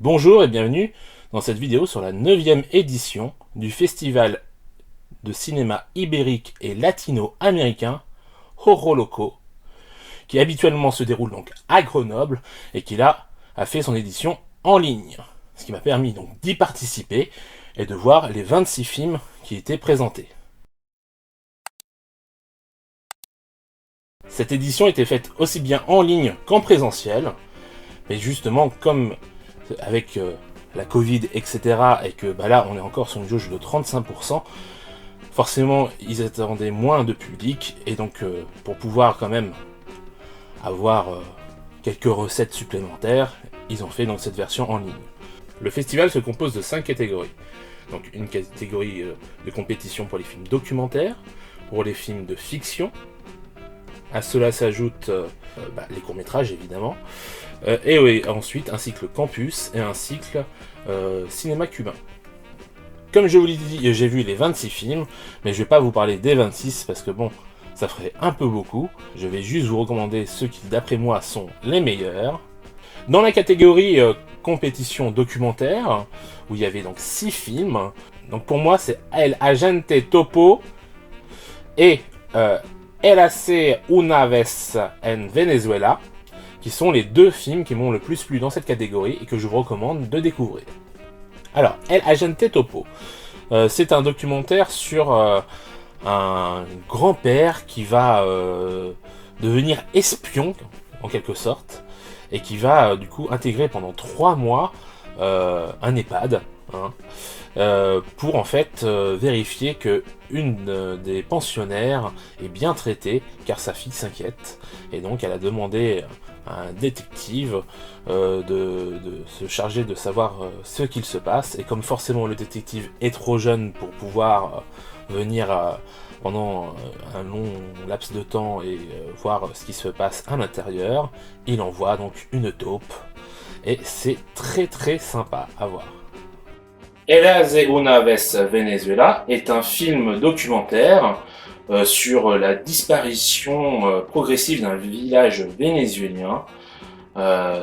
Bonjour et bienvenue dans cette vidéo sur la 9e édition du festival de cinéma ibérique et latino-américain Ojos Locos, qui habituellement se déroule donc à Grenoble et qui là a fait son édition en ligne. Ce qui m'a permis donc d'y participer et de voir les 26 films qui étaient présentés. Cette édition était faite aussi bien en ligne qu'en présentiel, mais justement comme avec la Covid, etc., et que là on est encore sur une jauge de 35%, forcément ils attendaient moins de public, et donc pour pouvoir quand même avoir quelques recettes supplémentaires, ils ont fait donc cette version en ligne. Le festival se compose de 5 catégories. Donc une catégorie de compétition pour les films documentaires, pour les films de fiction, à cela s'ajoutent les courts-métrages évidemment, et oui, ensuite un cycle campus et un cycle cinéma cubain. Comme je vous l'ai dit, j'ai vu les 26 films, mais je vais pas vous parler des 26 parce que bon, ça ferait un peu beaucoup. Je vais juste vous recommander ceux qui, d'après moi, sont les meilleurs. Dans la catégorie compétition documentaire, où il y avait donc 6 films, donc pour moi c'est El Agente Topo et Érase una vez en Venezuela, qui sont les deux films qui m'ont le plus plu dans cette catégorie et que je vous recommande de découvrir. Alors, El Agente Topo, c'est un documentaire sur un grand-père qui va devenir espion, en quelque sorte, et qui va du coup intégrer pendant 3 mois un EHPAD, pour en fait vérifier que une des pensionnaires est bien traitée, car sa fille s'inquiète, et donc elle a demandé à un détective de se charger de savoir ce qu'il se passe, et comme forcément le détective est trop jeune pour pouvoir venir pendant un long laps de temps et voir ce qui se passe à l'intérieur, il envoie donc une taupe, et c'est très très sympa à voir. Érase una vez Venezuela est un film documentaire sur la disparition progressive d'un village vénézuélien.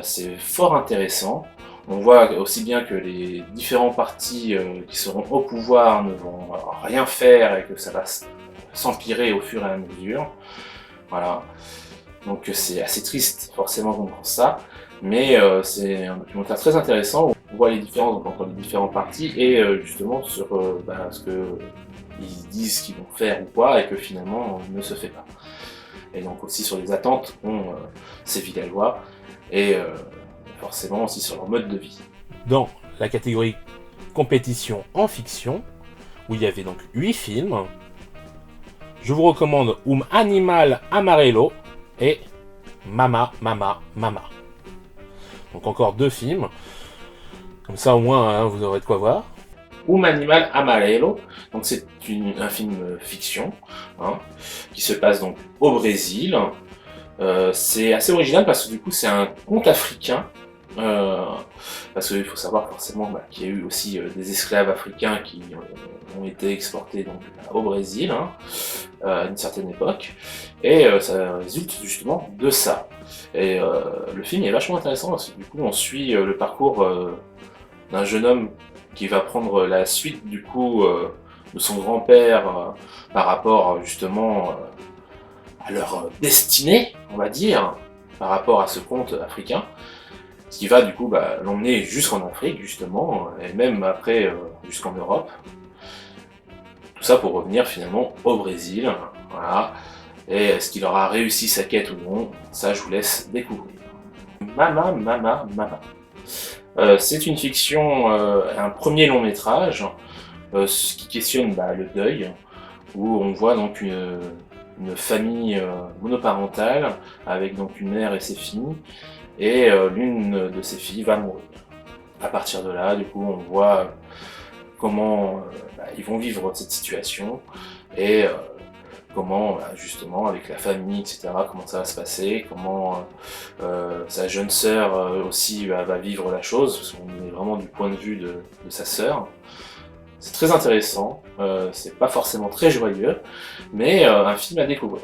C'est fort intéressant. On voit aussi bien que les différents partis qui seront au pouvoir ne vont rien faire et que ça va s'empirer au fur et à mesure. Voilà. Donc c'est assez triste forcément qu'on pense ça, mais c'est un documentaire très intéressant où on voit les différences entre les différents partis et justement sur ce qu'ils disent qu'ils vont faire ou quoi, et que finalement ne se fait pas. Et donc aussi sur les attentes qu'ont ces villageois, et forcément aussi sur leur mode de vie. Dans la catégorie compétition en fiction, où il y avait donc 8 films, je vous recommande Animal Amarelo et Mama, Mama, Mama. Donc encore 2 films, comme ça au moins vous aurez de quoi voir. Animal Amarelo, donc c'est un film fiction qui se passe donc au Brésil. C'est assez original parce que du coup c'est un conte africain, parce qu'il faut savoir forcément qu'il y a eu aussi des esclaves africains qui ont été exportés donc au Brésil à une certaine époque, et ça résulte justement de ça. Et le film est vachement intéressant parce que du coup on suit le parcours d'un jeune homme qui va prendre la suite du coup de son grand-père par rapport justement à leur destinée, on va dire, par rapport à ce conte africain, ce qui va du coup l'emmener jusqu'en Afrique justement, et même après jusqu'en Europe. Tout ça pour revenir finalement au Brésil, voilà. Et est-ce qu'il aura réussi sa quête ou non, ça je vous laisse découvrir. Mama, Mama, Mama. C'est une fiction, un premier long métrage qui questionne le deuil, où on voit donc une famille monoparentale avec donc une mère et ses filles, et l'une de ses filles va mourir. À partir de là, du coup, on voit comment ils vont vivre cette situation, et comment justement avec la famille, etc., comment ça va se passer, comment sa jeune sœur aussi va vivre la chose, parce qu'on est vraiment du point de vue de sa sœur. C'est très intéressant, c'est pas forcément très joyeux, mais un film à découvrir.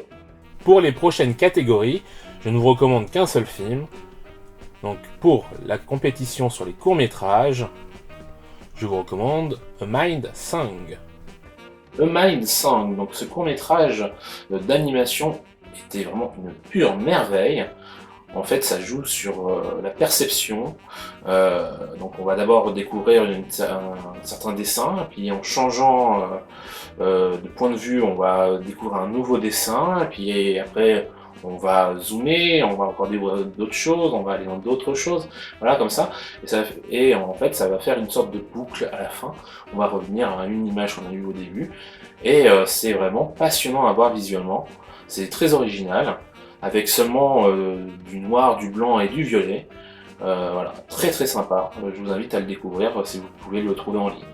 Pour les prochaines catégories, je ne vous recommande qu'un seul film, Donc pour la compétition sur les courts-métrages, je vous recommande A Mind Sung. A Mind Sung, donc ce court-métrage d'animation était vraiment une pure merveille. En fait, ça joue sur la perception. Donc on va d'abord découvrir un certain dessin, puis en changeant de point de vue, on va découvrir un nouveau dessin, et puis après on va zoomer, on va encore découvrir d'autres choses, on va aller dans d'autres choses, voilà, comme ça. Et en fait, ça va faire une sorte de boucle à la fin. On va revenir à une image qu'on a eue au début, et c'est vraiment passionnant à voir visuellement. C'est très original, avec seulement du noir, du blanc et du violet. Voilà, très très sympa. Je vous invite à le découvrir si vous pouvez le trouver en ligne.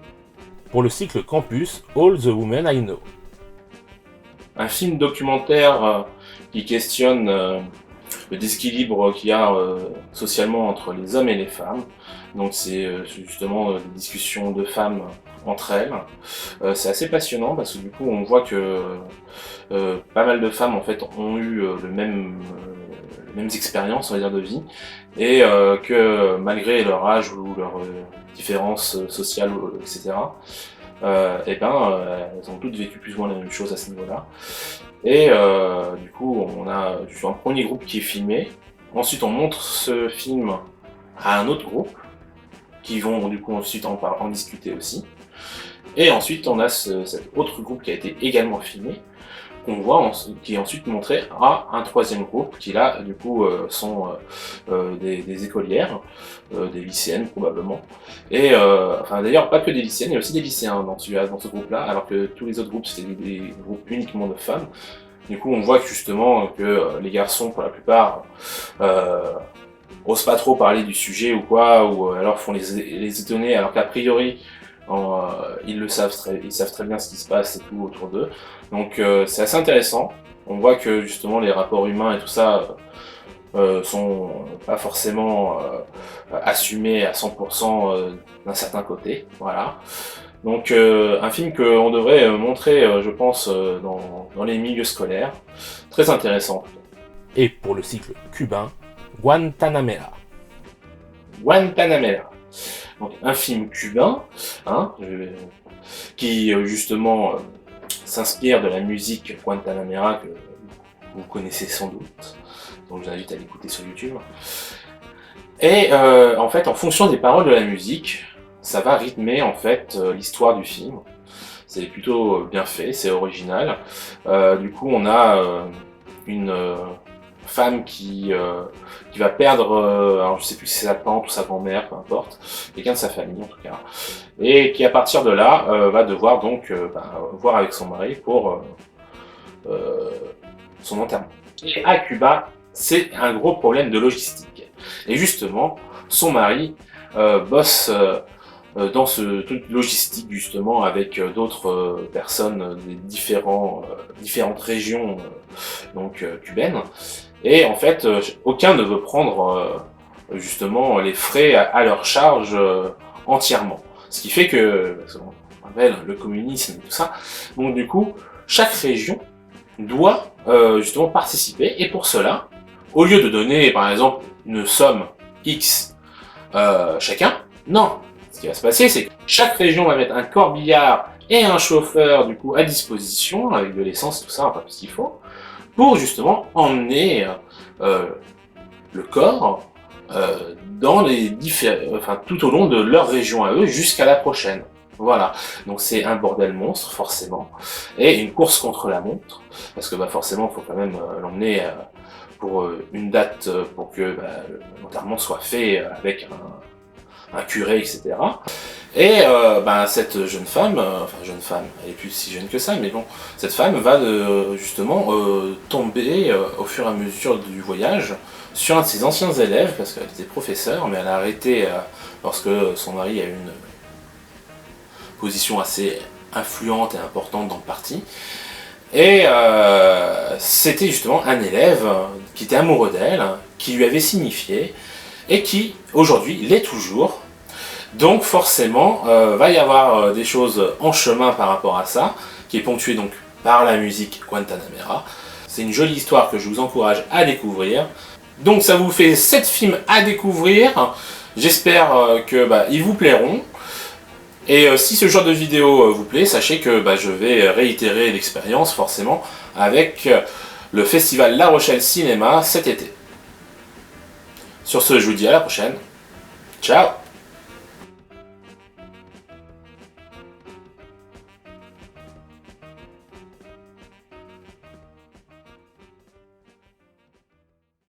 Pour le cycle Campus, All the Women I Know. Un film documentaire qui questionne le déséquilibre qu'il y a socialement entre les hommes et les femmes. Donc c'est justement des discussions de femmes entre elles. C'est assez passionnant parce que du coup on voit que pas mal de femmes en fait ont eu les mêmes expériences, on va dire, de vie, et que malgré leur âge ou leur différences sociales, etc., elles ont toutes vécu plus ou moins la même chose à ce niveau-là. Et du coup, on a un premier groupe qui est filmé. Ensuite, on montre ce film à un autre groupe, qui vont du coup ensuite en discuter aussi. Et ensuite, on a cet autre groupe qui a été également filmé, qu'on voit, qui est ensuite montré à un troisième groupe, qui là, du coup, sont des écolières, des lycéennes probablement. Et enfin d'ailleurs, pas que des lycéennes, il y a aussi des lycéens dans ce groupe-là, alors que tous les autres groupes, c'était des groupes uniquement de femmes. Du coup, on voit justement que les garçons, pour la plupart, osent pas trop parler du sujet ou quoi, ou alors font les étonner, alors qu'a priori, ils savent très bien ce qui se passe et tout autour d'eux. Donc c'est assez intéressant. On voit que justement les rapports humains et tout ça sont pas forcément assumés à 100% d'un certain côté. Voilà. Donc un film qu'on devrait montrer, je pense, dans les milieux scolaires. Très intéressant. Et pour le cycle cubain, Guantanamera. Guantanamera. Donc un film cubain, hein, qui justement s'inspire de la musique Guantanamera que vous connaissez sans doute. Donc je vous invite à l'écouter sur YouTube. Et en fait, en fonction des paroles de la musique, ça va rythmer en fait l'histoire du film. C'est plutôt bien fait, c'est original. Du coup, on a une femme qui va perdre, alors je sais plus si c'est sa tante ou sa grand-mère, peu importe, quelqu'un de sa famille en tout cas, et qui à partir de là va devoir donc voir avec son mari pour son enterrement. Et à Cuba, c'est un gros problème de logistique. Et justement, son mari bosse dans ce truc logistique justement avec d'autres personnes des différentes régions donc cubaines. Et en fait, aucun ne veut prendre justement les frais à leur charge entièrement. Ce qui fait que, on rappelle le communisme et tout ça, donc du coup, chaque région doit justement participer, et pour cela, au lieu de donner par exemple une somme X chacun, non. Ce qui va se passer, c'est que chaque région va mettre un corbillard et un chauffeur du coup à disposition, avec de l'essence, tout ça, enfin tout ce qu'il faut, pour justement emmener le corps dans tout au long de leur région à eux jusqu'à la prochaine. Voilà, donc c'est un bordel monstre forcément, et une course contre la montre, parce que forcément il faut quand même l'emmener pour une date pour que l'enterrement soit fait avec un curé, etc. Et cette jeune femme, elle est plus si jeune que ça, mais bon, cette femme va justement tomber au fur et à mesure du voyage sur un de ses anciens élèves, parce qu'elle était professeure, mais elle a arrêté lorsque son mari a eu une position assez influente et importante dans le parti. Et c'était justement un élève qui était amoureux d'elle, qui lui avait signifié, et qui aujourd'hui l'est toujours. Donc forcément, va y avoir des choses en chemin par rapport à ça, qui est ponctuée donc par la musique Guantanamera. C'est une jolie histoire que je vous encourage à découvrir. Donc ça vous fait 7 films à découvrir. J'espère que ils vous plairont. Et si ce genre de vidéo vous plaît, sachez que je vais réitérer l'expérience forcément avec le festival La Rochelle Cinéma cet été. Sur ce, je vous dis à la prochaine. Ciao!